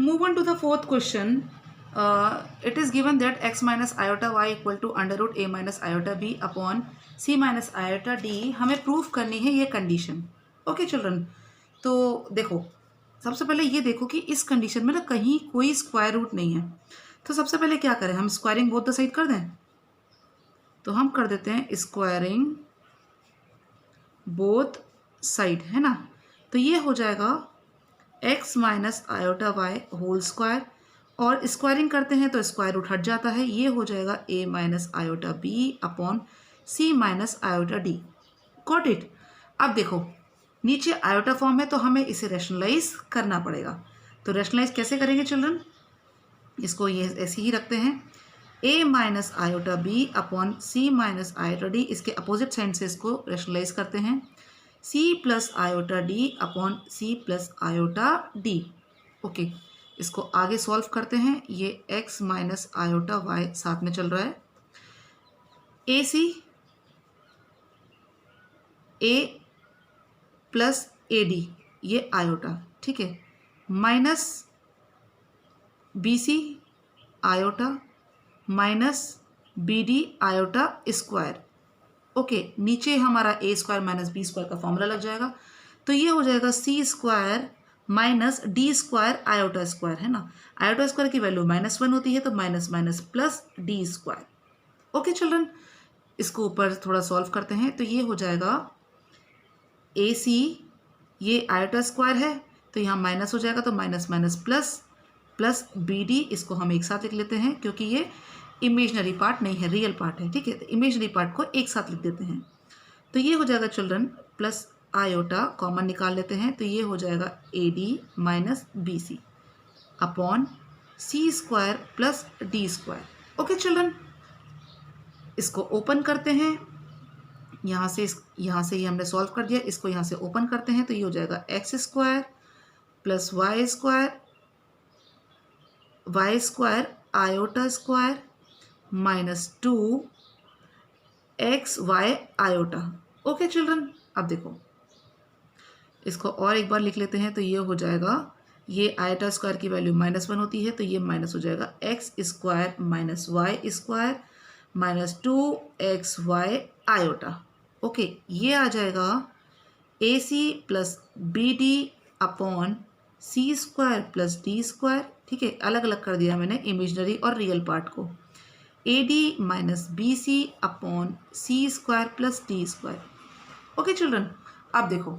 Move on to the fourth question. It is given that x minus iota y equal to under root a minus iota b upon c minus iota d. हमें proof करनी है ये condition. Okay children, तो देखो सबसे पहले ये देखो कि इस कंडीशन में ना कहीं कोई स्क्वायर रूट नहीं है. तो सबसे पहले क्या करें, हम स्क्वायरिंग बोथ द साइड कर दें. तो हम कर देते हैं स्क्वायरिंग बोथ साइड, है ना. तो ये हो जाएगा x minus iota y whole square, और स्क्वायरिंग करते हैं तो स्क्वायर रूट हट जाता है. ये हो जाएगा a minus iota b upon c minus iota d. Got it. अब देखो नीचे आयोटा फॉर्म है तो हमें इसे रैशनलाइज करना पड़ेगा. तो रैशनलाइज कैसे करेंगे चिल्ड्रन, इसको ये ऐसे ही रखते हैं. a minus iota b upon c minus iota d, इसके अपोजिट साइड से इसको रैशनलाइज करते हैं. c plus iota d upon c plus iota d. Okay, इसको आगे सॉल्व करते हैं. ये x माइनस आयोटा y साथ में चल रहा है. ac a plus A D, ये आयोटा, ठीक है, minus B C iota minus B D iota square. Okay, नीचे हमारा A square minus B square का फॉर्मूला लग जाएगा. तो ये हो जाएगा C square minus D square iota square, है ना. आयोटा स्क्वायर की वैल्यू -1 होती है, तो minus minus plus D square. Okay children, इसको ऊपर थोड़ा सॉल्व करते हैं. तो ये हो जाएगा ए सी, ये आयोटा स्क्वायर है तो यहाँ माइनस हो जाएगा, तो minus minus plus plus B d. इसको हम एक साथ लिख लेते हैं क्योंकि ये इमेजनरी पार्ट नहीं है, रियल पार्ट है, ठीक है. तो इमेजनरी पार्ट को एक साथ लिख देते हैं. तो ये हो जाएगा चिल्ड्रन प्लस आयोटा कॉमन निकाल लेते हैं. तो ये हो जाएगा a d minus B c upon C square plus D square. Okay children, इसको ओपन करते हैं. यहाँ से ये हमने सॉल्व कर दिया. इसको यहाँ से ओपन करते हैं तो ये हो जाएगा x square plus y square iota square minus 2 x Y iota. Okay children, अब देखो इसको और एक बार लिख लेते हैं. तो ये हो जाएगा, ये आयोटा स्क्वायर की वैल्यू -1 होती है, तो ये माइनस हो जाएगा x square minus Y square minus 2 x Y iota. Okay, ये आ जाएगा A C plus B D upon C square plus D square. ठीक है, अलग अलग कर दिया मैंने इमेजनरी और रियल पार्ट को. A d minus B c upon C square plus D square. Okay children, अब देखो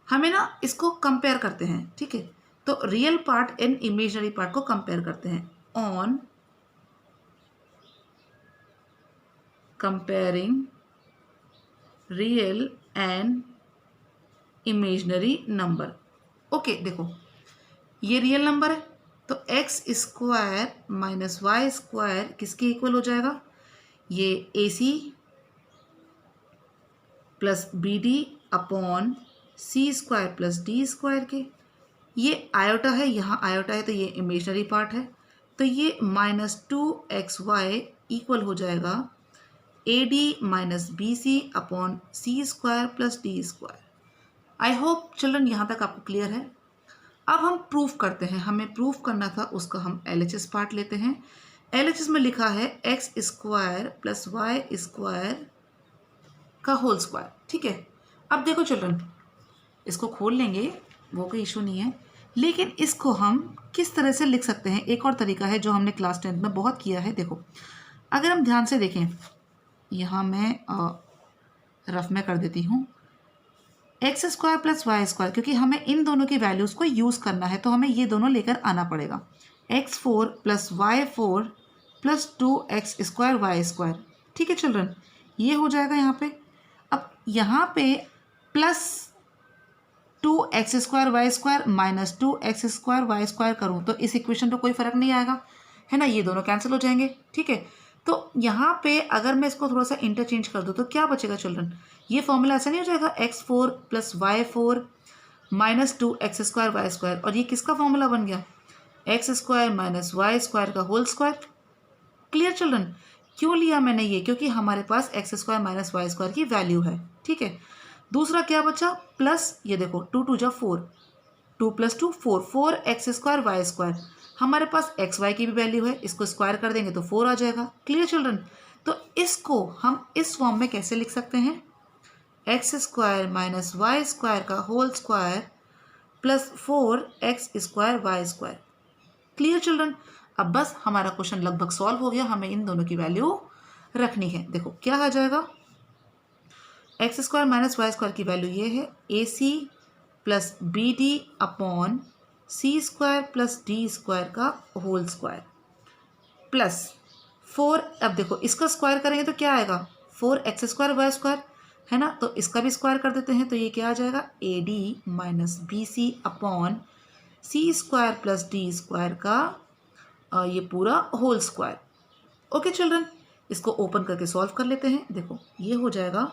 हमें ना इसको कंपेयर करते हैं, ठीक है. तो real part and imaginary part को कंपेयर करते हैं. On comparing real and imaginary number. Okay, देखो ये रियल नंबर है तो X square minus Y square किसके इक्वल हो जाएगा, ये A C plus B D upon C square plus D square के. ये आयोटा है, यहाँ आयोटा है तो ये इमेजनरी पार्ट है. तो ये -2 एक्स वाई इक्वल हो जाएगा a d minus B c upon C square plus D square. I hope children यहाँ तक आपको क्लियर है. अब हम प्रूफ करते हैं. हमें प्रूफ करना था उसका हम LHS पार्ट लेते हैं. LHS में लिखा है x square plus y square का होल स्क्वायर. ठीक है, अब देखो चिल्ड्रन इसको खोल लेंगे, वो कोई इशू नहीं है. लेकिन इसको हम किस तरह से लिख सकते हैं, एक और तरीका है जो हमने क्लास 10th में बहुत किया है. देखो अगर हम ध्यान से देखें, यहाँ मैं रफ में कर देती हूँ. X square plus y square, क्योंकि हमें इन दोनों की वैल्यूज़ को यूज़ करना है तो हमें ये दोनों लेकर आना पड़ेगा. x4 plus y4 plus 2x square Y square. ठीक है चिल्ड्रन, ये हो जाएगा यहाँ पे. अब यहाँ पे plus 2x square Y square minus 2x square Y square करूँ तो इस इक्वेशन पे कोई फ़र्क नहीं आएगा, है ना. ये दोनों कैंसिल हो जाएंगे. ठीक है, तो यहाँ पे अगर मैं इसको थोड़ा सा इंटरचेंज कर दूँ तो क्या बचेगा चिल्ड्रन, ये फॉर्मूला ऐसा नहीं हो जाएगा x4 plus y4 minus 2x square Y square, और ये किसका फॉर्मूला बन गया, X square minus Y square का होल स्क्वायर. क्लियर चिल्ड्रन, क्यों लिया मैंने ये, क्योंकि हमारे पास X square minus Y square की वैल्यू है. ठीक है, दूसरा क्या बचा, प्लस ये देखो 2 2 जा 4, 2 + 2 4, 4x² y²। हमारे पास एक्स वाई की भी वैल्यू है, इसको स्क्वायर कर देंगे तो 4 आ जाएगा। Clear children? तो इसको हम इस फॉर्म में कैसे लिख सकते हैं? x² - y² का whole square plus 4x² y²। Clear children? अब बस हमारा क्वेश्चन लगभग सॉल्व हो गया, हमें इन दोनों की वैल्यू रखनी है। देखो क्या आ जाएगा, x² - y² की वैल्यू ये है AC plus BD upon C² plus D² का होल स्क्वायर प्लस 4। अब देखो इसका स्क्वायर करेंगे तो क्या आएगा, 4x² y² है ना, तो इसका भी स्क्वायर कर देते हैं तो ये क्या आ जाएगा, AD minus BC upon C² plus D² का ये पूरा होल स्क्वायर। ओके चिल्ड्रन, इसको ओपन करके सॉल्व कर लेते हैं। देखो ये हो जाएगा,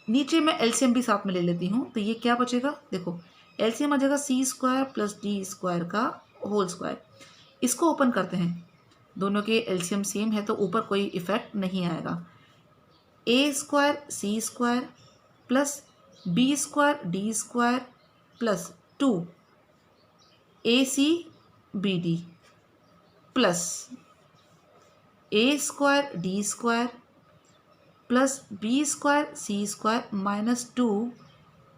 नीचे मैं एलसीएम भी साथ में ले लेती हूँ, तो ये क्या बचेगा, देखो एलसीएम आ जाएगा C² प्लस D² का होल स्क्वायर। इसको ओपन करते हैं, दोनों के एलसीएम सेम है तो ऊपर कोई इफेक्ट नहीं आएगा। A² C² plus B² D² plus 2 AC BD plus A² D² plus B² C² minus 2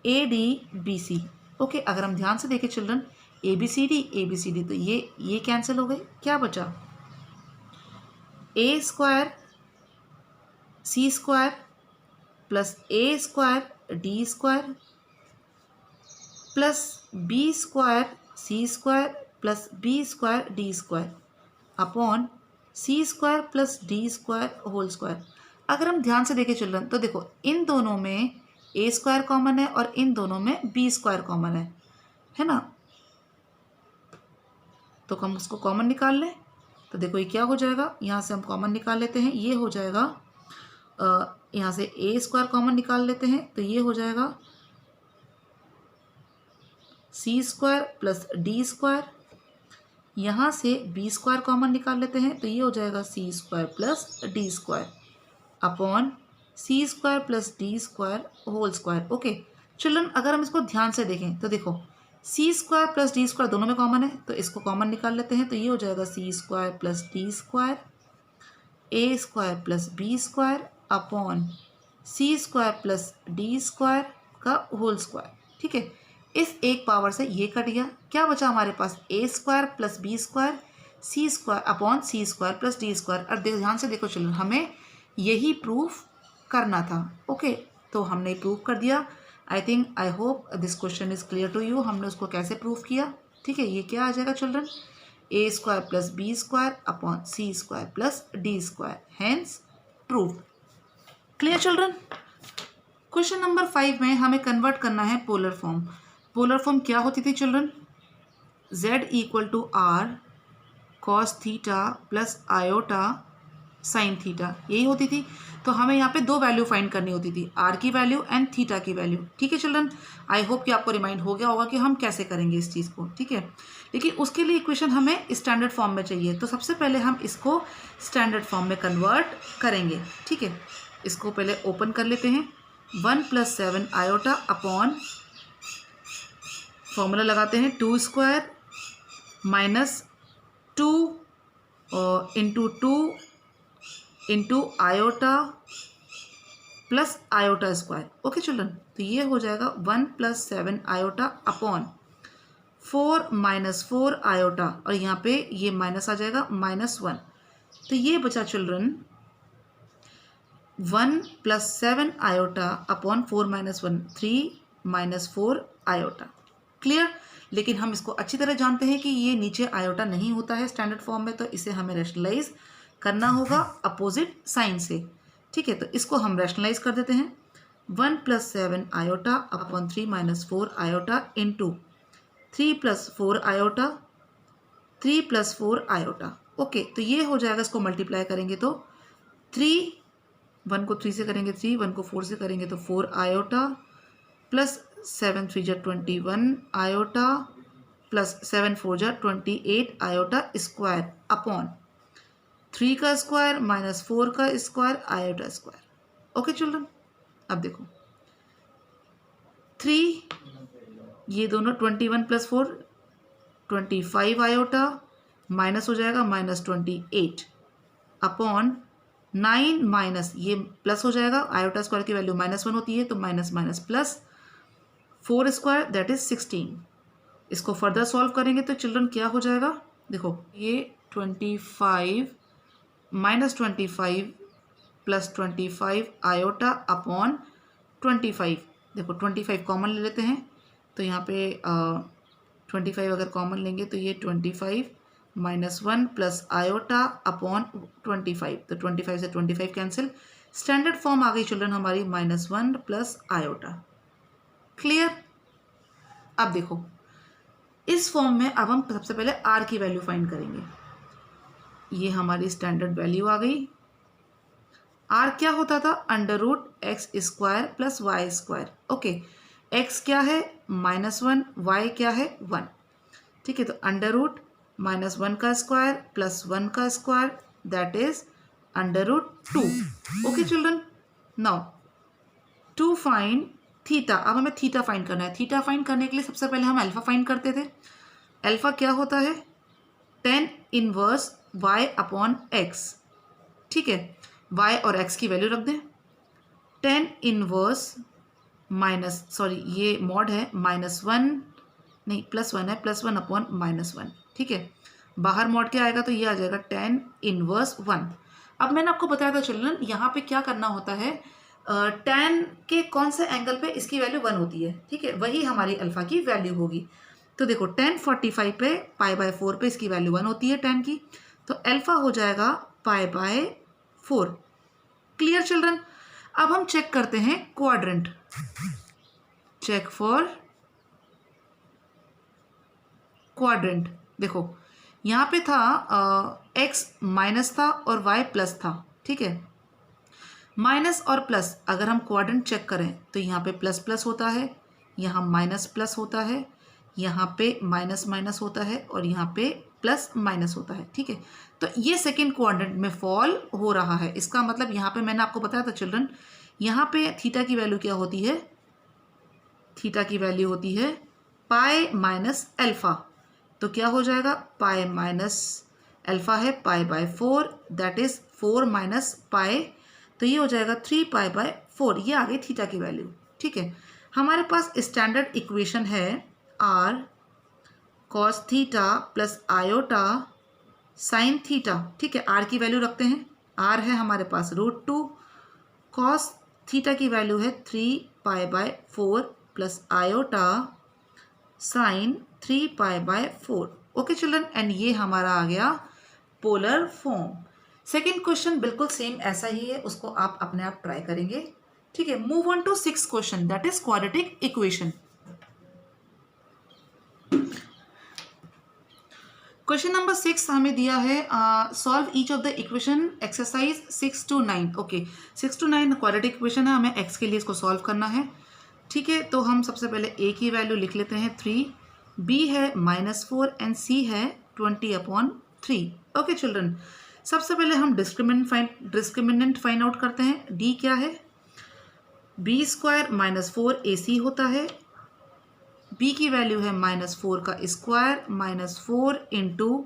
AD BC। Okay, अगर हम ध्यान से देखें चिल्ड्रन, ABCD तो ये कैंसिल हो गए, क्या बचा, A² C² plus A² D² plus B² C² plus B² D² upon C² plus D² whole square. अगर हम ध्यान से देखें चिल्ड्रन, तो देखो इन दोनों में A² कॉमन है और इन दोनों में B² कॉमन है ना, तो हम उसको कॉमन निकाल लें। तो देखो ये क्या हो जाएगा, यहाँ से हम कॉमन निकाल लेते हैं, ये हो जाएगा यहाँ से A² कॉमन निकाल लेते हैं तो ये हो जाएगा C² प्लस D²। यहाँ से B² कॉमन निकाल लेते हैं तो ये हो जाएगा C² plus D² upon C² plus D² whole square. Okay children, अगर हम इसको ध्यान से देखें तो देखो C² प्लस D² दोनों में कॉमन है तो इसको कॉमन निकाल लेते हैं तो ये हो जाएगा C² plus D² A² plus B² upon C² plus D² का होल स्क्वायर। ठीक है, इस एक पावर से ये कट गया, क्या बचा हमारे पास, A² plus B² C² upon C² plus D²। और ध्यान से देखो चिल्ड्रन, हमें यही प्रूफ करना था। ओके, तो हमने प्रूफ कर दिया। I hope this question is clear to you. हमने उसको कैसे प्रूफ किया, ठीक है, ये क्या आ जाएगा children, A² plus B² upon C² plus D², hence proof. Clear children? Question number 5 में हमें कन्वर्ट करना है पोलर फॉर्म। पोलर फॉर्म क्या होती थी children, Z = R cos theta plus iota sine theta, यही होती थी। तो हमें यहाँ पे दो वैल्यू फाइंड करनी होती थी, R की वैल्यू एंड थीटा की वैल्यू। ठीक है चिल्ड्रन, आई होप कि आपको रिमाइंड हो गया होगा कि हम कैसे करेंगे इस चीज़ को। ठीक है, लेकिन उसके लिए इक्वेशन हमें स्टैंडर्ड फॉर्म में चाहिए, तो सबसे पहले हम इसको स्टैंडर्ड फॉर्म में कन्वर्ट करेंगे। ठीक है, इसको पहले ओपन कर लेते हैं, 1 + 7 आयोटा अपॉन फॉर्मूला लगाते हैं 2² minus 2 into 2 into iota plus iota square. Okay children, तो ये हो जाएगा 1 + 7 आयोटा अपॉन 4 - 4 आयोटा, और यहाँ पे ये माइनस आ जाएगा -1। तो ये बचा children 1 + 7 iota upon 4 - 1 3 - 4 iota. Clear? लेकिन हम इसको अच्छी तरह जानते हैं कि ये नीचे आयोटा नहीं होता है स्टैंडर्ड फॉर्म में, तो इसे हमें रैशनलाइज करना होगा अपोजिट साइन से। ठीक है, तो इसको हम रैशनलाइज कर देते हैं, 1 + 7 iota upon 3 - 4 iota into 3 + 4 iota 3 + 4 iota. Okay, तो ये हो जाएगा, इसको मल्टीप्लाई करेंगे तो 3, 1 को 3 से करेंगे 3, 1 को 4 से करेंगे तो 4 iota plus 7 × 3 = 21 iota plus 7 × 4 = 28 iota square upon 3 का स्क्वायर माइनस 4 का square iota square. Okay children, अब देखो 3 ये दोनों 21 + 4 25 आयोटा माइनस हो जाएगा -28 अपॉन 9 माइनस ये प्लस हो जाएगा, आयोटा स्क्वायर की वैल्यू -1 होती है तो minus minus plus 4 square that is 16। इसको फर्दर सॉल्व करेंगे तो चिल्ड्रन क्या हो जाएगा, देखो ये 25 -25 + 25 आयोटा अपॉन 25, देखो 25 कॉमन ले लेते हैं तो यहाँ पे 25 अगर कॉमन लेंगे तो ये 25 -1 प्लस आयोटा अपॉन 25, तो 25 से 25 कैंसिल, स्टैंडर्ड फॉर्म आ गई चिल्ड्रन हमारी -1 प्लस आयोटा। क्लियर। अब देखो इस फॉर्म में अब हम सबसे पहले आर की वैल्यू फाइंड करेंगे। ये हमारी स्टैंडर्ड वैल्यू आ गई। आर क्या होता था, √x² + y²। ओके, x क्या है -1, y क्या है 1। ठीक है, तो √-1 का स्क्वायर + 1 का square that is √2। Okay children, now to find theta. अब हमें थीटा फाइंड करना है। थीटा फाइंड करने के लिए सबसे पहले हम अल्फा फाइंड करते थे। अल्फा क्या होता है, tan inverse y upon x। ठीक है, y और x की वैल्यू रख दें। tan इनवर्स ये मॉड है -1 नहीं +1 है, +1 अपॉन -1। ठीक है, बाहर मॉड क्या आएगा तो ये आ जाएगा tan इनवर्स 1। अब मैंने आपको बताया था चिल्ड्रन यहाँ पे क्या करना होता है, tan के कौन से एंगल पे इसकी वैल्यू 1 होती है। ठीक है, वही हमारी अल्फा की वैल्यू होगी। तो देखो tan 45 पे π/4 पे इसकी वैल्यू 1 होती है tan की, तो अल्फा हो जाएगा π/4। Clear children. अब हम चेक करते हैं क्वाड्रेंट, चेक फॉर क्वाड्रेंट। देखो यहाँ पे था x माइनस था और y प्लस था। ठीक है, माइनस और प्लस अगर हम क्वाड्रेंट चेक करें तो यहाँ पे प्लस प्लस होता है, यहाँ माइनस प्लस होता है, यहाँ पे माइनस माइनस होता है और यहाँ पे प्लस माइनस होता है। ठीक है, तो ये सेकेंड क्वाड्रेंट में फॉल हो रहा है। इसका मतलब यहाँ पे मैंने आपको बताया था चिल्ड्रन, यहाँ पे थीटा की वैल्यू क्या होती है, थीटा की वैल्यू होती है π-α। तो क्या हो जाएगा, π-α है π/4 दैट इज 4 - π, तो ये हो जाएगा 3π/4। ये आ गई थीटा की वैल्यू। ठीक है, हमारे पास स्टैंडर्ड इक्वेशन है r cos theta plus iota sine theta. ठीक है, r की वैल्यू रखते हैं, r है हमारे पास √2, cos थीटा की वैल्यू है 3π/4 plus iota sine 3π/4। Okay children, and ये हमारा आ गया पोलर फॉर्म। सेकेंड क्वेश्चन बिल्कुल सेम ऐसा ही है, उसको आप अपने आप ट्राई करेंगे। ठीक है, move on to 6th question that is quadratic equation. Question number 6 हमें दिया है, solve each of the equation exercise 6 to 9। Okay, 6 to 9 quadratic equation है, हमें x के लिए इसको सॉल्व करना है। ठीक है, तो हम सबसे पहले a की वैल्यू लिख लेते हैं 3, b है -4 एंड c है 20/3। ओके चिल्ड्रन, सबसे पहले हम डिस्क्रिमिनेंट फाइंड आउट करते हैं। d क्या है, b² -4 ac होता है, b की वैल्यू है -4 का स्क्वायर -4 ×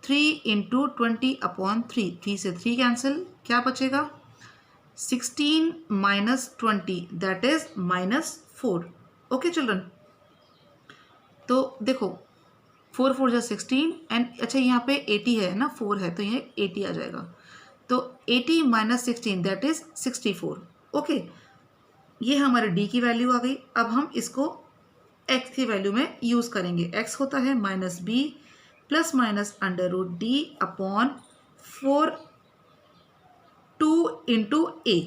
3 × 20/3। 3 से 3 कैंसिल, क्या बचेगा 16 - 20 दैट इज -4। ओके चिल्ड्रन, तो देखो 4 4 जा 16 एंड अच्छा यहाँ पे 80 है ना, 4 है तो ये 80 आ जाएगा, तो 80 - 16 दैट इज 64। ओके, ये हमारे d की वैल्यू आ गई। अब हम इसको x की वैल्यू में यूज़ करेंगे। x होता है -b ± √d upon 4 2 × a।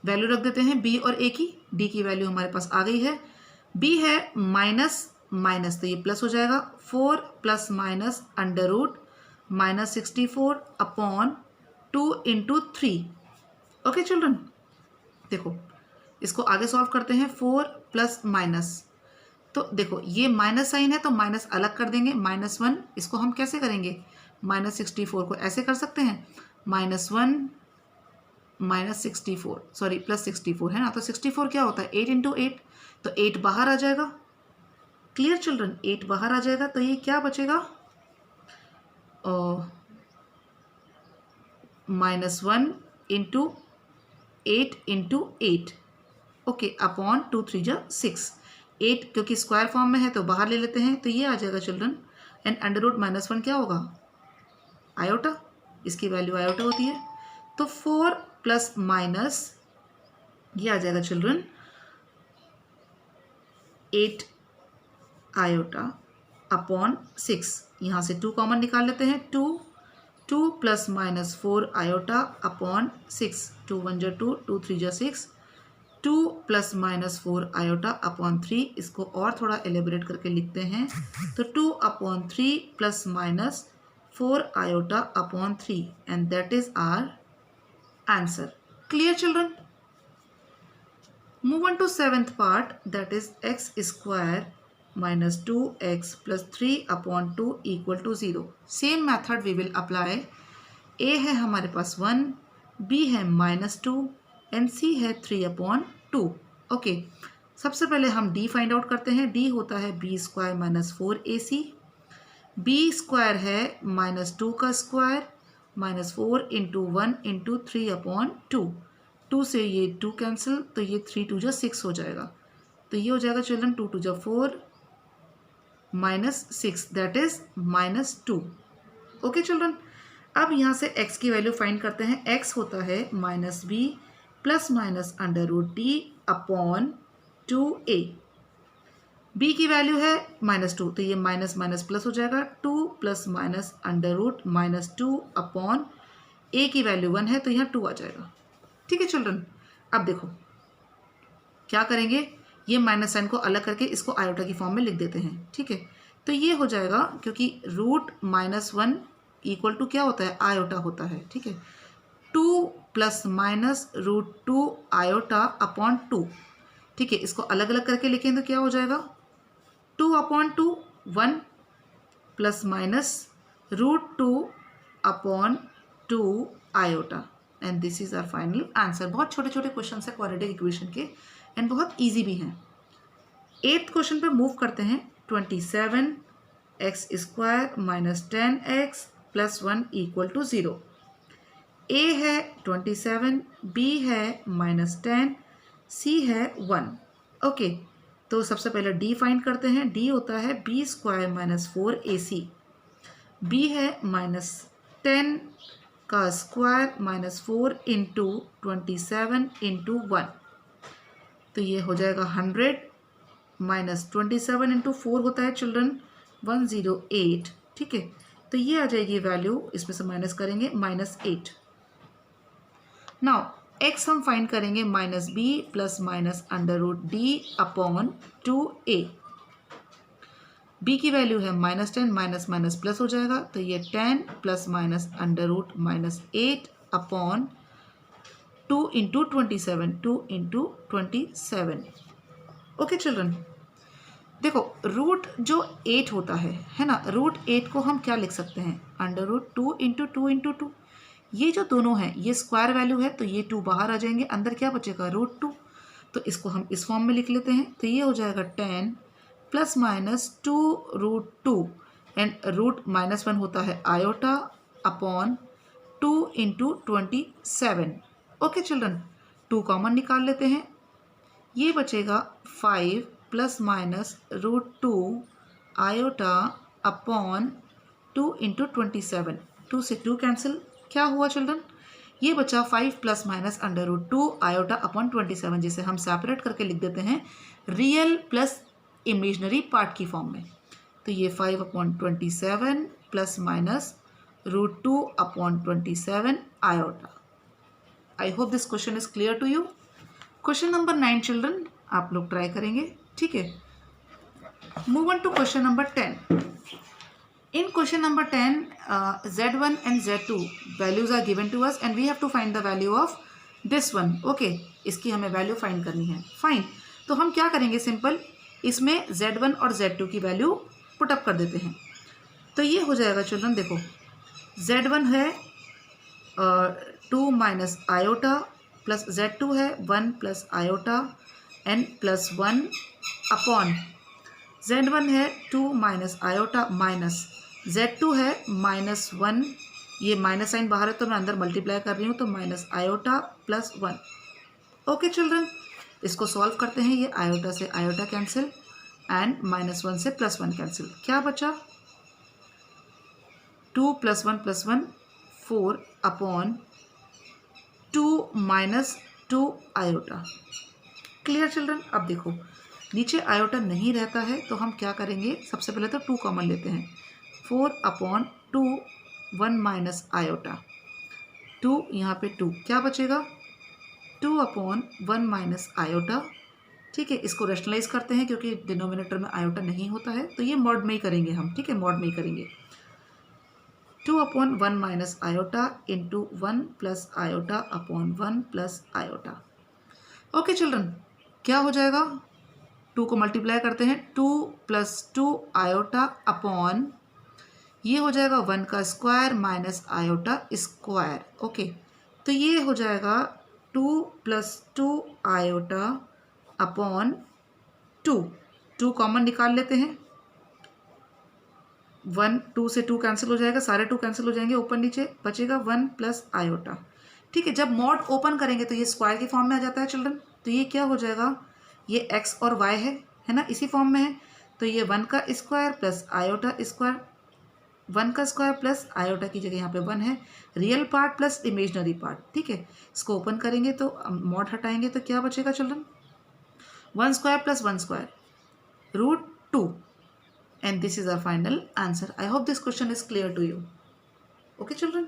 Value रख देते हैं b और a की। d की वैल्यू हमारे पास आ गई है, b है माइनस तो ये प्लस हो जाएगा, 4 ± √-64 अपॉन 2 × 3। ओके चिल्ड्रन, देखो इसको आगे सॉल्व करते हैं। 4 प्लस माइनस, तो देखो ये माइनस साइन है तो माइनस अलग कर देंगे, -1। इसको हम कैसे करेंगे, -64 को ऐसे कर सकते हैं, -1 -64 सॉरी +64 है ना, तो 64 क्या होता है 8 × 8, तो 8 बाहर आ जाएगा क्लियर चिल्ड्रन, 8 बाहर आ जाएगा तो ये क्या बचेगा, -1 इंटू 8 इंटू 8, ओके, अपॉन 2 3 जा 6। 8 क्योंकि स्क्वायर फॉर्म में है तो बाहर ले लेते हैं, तो ये आ जाएगा चिल्ड्रन। एंड अंडर रूट -1 क्या होगा, आयोटा, इसकी वैल्यू आयोटा होती है। तो 4 प्लस माइनस ये आ जाएगा चिल्ड्रन 8 आयोटा अपॉन 6। यहाँ से 2 कॉमन निकाल लेते हैं, 2 प्लस माइनस 4 आयोटा अपॉन 6, 2 1 जा 2, 2 3 जा 6, 2 प्लस माइनस 4 आयोटा अपॉन 3। इसको और थोड़ा एलेबरेट करके लिखते हैं, तो 2 upon 3 plus minus 4 iota upon 3, and that is our answer. Clear children? Move on to 7th part, that is x square minus 2x plus 3 upon 2 equal to 0. Same method we will apply. a है हमारे पास 1, b है -2 and c है 3 upon 2. Okay, सबसे पहले हम d find out करते हैं। d होता है b square minus 4ac, b square है -2 का स्क्वायर -4 इंटू 1 इंटू 3 अपॉन 2। 2 से ये 2 कैंसिल, तो ये 3 2 जा 6 हो जाएगा। तो ये हो जाएगा चिल्ड्रन 2 2 जा 4 -6, दैट इज -2। ओके चिल्ड्रन, अब यहाँ से x की वैल्यू फाइंड करते हैं। x होता है -b plus minus under root d upon 2a। b की वैल्यू है -2, तो ये माइनस माइनस प्लस हो जाएगा, 2 plus minus under root -2 upon a की वैल्यू 1 है तो यहाँ 2 आ जाएगा। ठीक है चिल्ड्रन, अब देखो क्या करेंगे, ये माइनस साइन को अलग करके इसको आयोटा की फॉर्म में लिख देते हैं। ठीक है, तो ये हो जाएगा क्योंकि रूट -1 इक्वल टू क्या होता है, आयोटा होता है। ठीक है, 2 plus minus root 2 iota upon 2। ठीक है, इसको अलग अलग करके लिखें तो क्या हो जाएगा, 2 upon 2 1 plus minus root 2 upon 2 iota, and this is our final answer. बहुत छोटे छोटे क्वेश्चन है क्वाड्रेटिक इक्वेशन के एंड बहुत इजी भी हैं। 8th क्वेश्चन पे मूव करते हैं। 27 x square minus 10x plus 1 equal to 0। a है 27, b है -10, c है 1। ओके, तो सबसे पहले d फाइंड करते हैं। d होता है b square minus 4ac, b है -10 का स्क्वायर -4 इंटू 27 इंटू 1, तो ये हो जाएगा 100 -27 इंटू 4 होता है चिल्ड्रन 108। ठीक है, तो ये आ जाएगी वैल्यू, इसमें से माइनस करेंगे -8। नाउ x हम फाइंड करेंगे -b plus minus under root d upon 2a। b की वैल्यू है -10, माइनस माइनस प्लस हो जाएगा, तो ये 10 plus minus under root -8 upon 2 into 27, 2 into 27। Okay children, देखो रूट जो 8 होता है ना, रूट 8 को हम क्या लिख सकते हैं, अंडर रूट 2 इंटू 2 इंटू 2। ये जो दोनों हैं ये स्क्वायर वैल्यू है, तो ये 2 बाहर आ जाएंगे, अंदर क्या बचेगा रूट 2, तो इसको हम इस फॉर्म में लिख लेते हैं। तो ये हो जाएगा 10 plus minus 2 root 2 and root -1 होता है iota upon 2 into 27। Okay children, 2 common निकाल लेते हैं, ये बचेगा 5 plus minus root 2 iota upon 2 into 27। 2 से 2 कैंसिल, क्या हुआ चिल्ड्रन, ये बचा 5 plus minus under root 2 iota upon 27, जिसे हम सेपरेट करके लिख देते हैं रियल प्लस इमेजनरी पार्ट की फॉर्म में। तो ये 5 upon 27 plus minus root 2 upon 27 iota. I hope this question is clear to you. Question number 9 children, आप लोग ट्राई करेंगे। ठीक है, move on to question number 10। In question number 10, Z1 and Z2 values are given to us and we have to find the value of this one. Okay, इसकी हमें value find करनी है। Fine, तो हम क्या करेंगे, सिंपल इसमें Z1 और Z2 की वैल्यू पुटअप कर देते हैं। तो ये हो जाएगा चिल्ड्रन, देखो Z1 है 2 माइनस आयोटा प्लस Z2 है 1 plus iota n plus 1 upon z1 है 2 माइनस आयोटा माइनस z2 है -1, ये माइनस साइन बाहर है तो मैं अंदर मल्टीप्लाई कर रही हूँ, तो minus iota plus 1। Okay children, इसको सॉल्व करते हैं। ये आयोटा से आयोटा कैंसिल एंड -1 से +1 कैंसिल, क्या बचा 2 + 1 + 1 4 upon 2 minus 2 iota. Clear children. अब देखो नीचे आयोटा नहीं रहता है तो हम क्या करेंगे, सबसे पहले तो 2 कॉमन लेते हैं, 4 अपॉन 2 1 माइनस आयोटा, 2 यहाँ पे 2, क्या बचेगा 2 अपॉन 1 माइनस आयोटा। ठीक है, इसको रेशनलाइज करते हैं क्योंकि डिनोमिनेटर में आयोटा नहीं होता है, तो ये मॉड में ही करेंगे हम। ठीक है, मॉड में ही करेंगे। 2 upon 1 minus iota into 1 plus iota upon 1 plus iota. Okay children, क्या हो जाएगा, 2 को मल्टीप्लाई करते हैं, 2 + 2 आयोटा अपॉन ये हो जाएगा 1 का square minus iota square. Okay, तो ये हो जाएगा 2 + 2 आयोटा अपॉन 2 कॉमन निकाल लेते हैं, 1 2 से 2 कैंसिल हो जाएगा, सारे 2 कैंसिल हो जाएंगे, ऊपर नीचे बचेगा 1 प्लस आयोटा। ठीक है, जब मॉड ओपन करेंगे तो ये स्क्वायर की फॉर्म में आ जाता है चिल्ड्रन, तो ये क्या हो जाएगा, ये x और y है ना, इसी फॉर्म में है, तो ये 1 का स्क्वायर प्लस आयोटा स्क्वायर, 1 का स्क्वायर प्लस आयोटा की जगह यहाँ पे 1 है, real part plus imaginary part. ठीक है, इसको ओपन करेंगे तो मॉड हटाएंगे तो क्या बचेगा children, 1 square plus 1 square √2, and this is our final answer. I hope this question is clear to you. Okay children.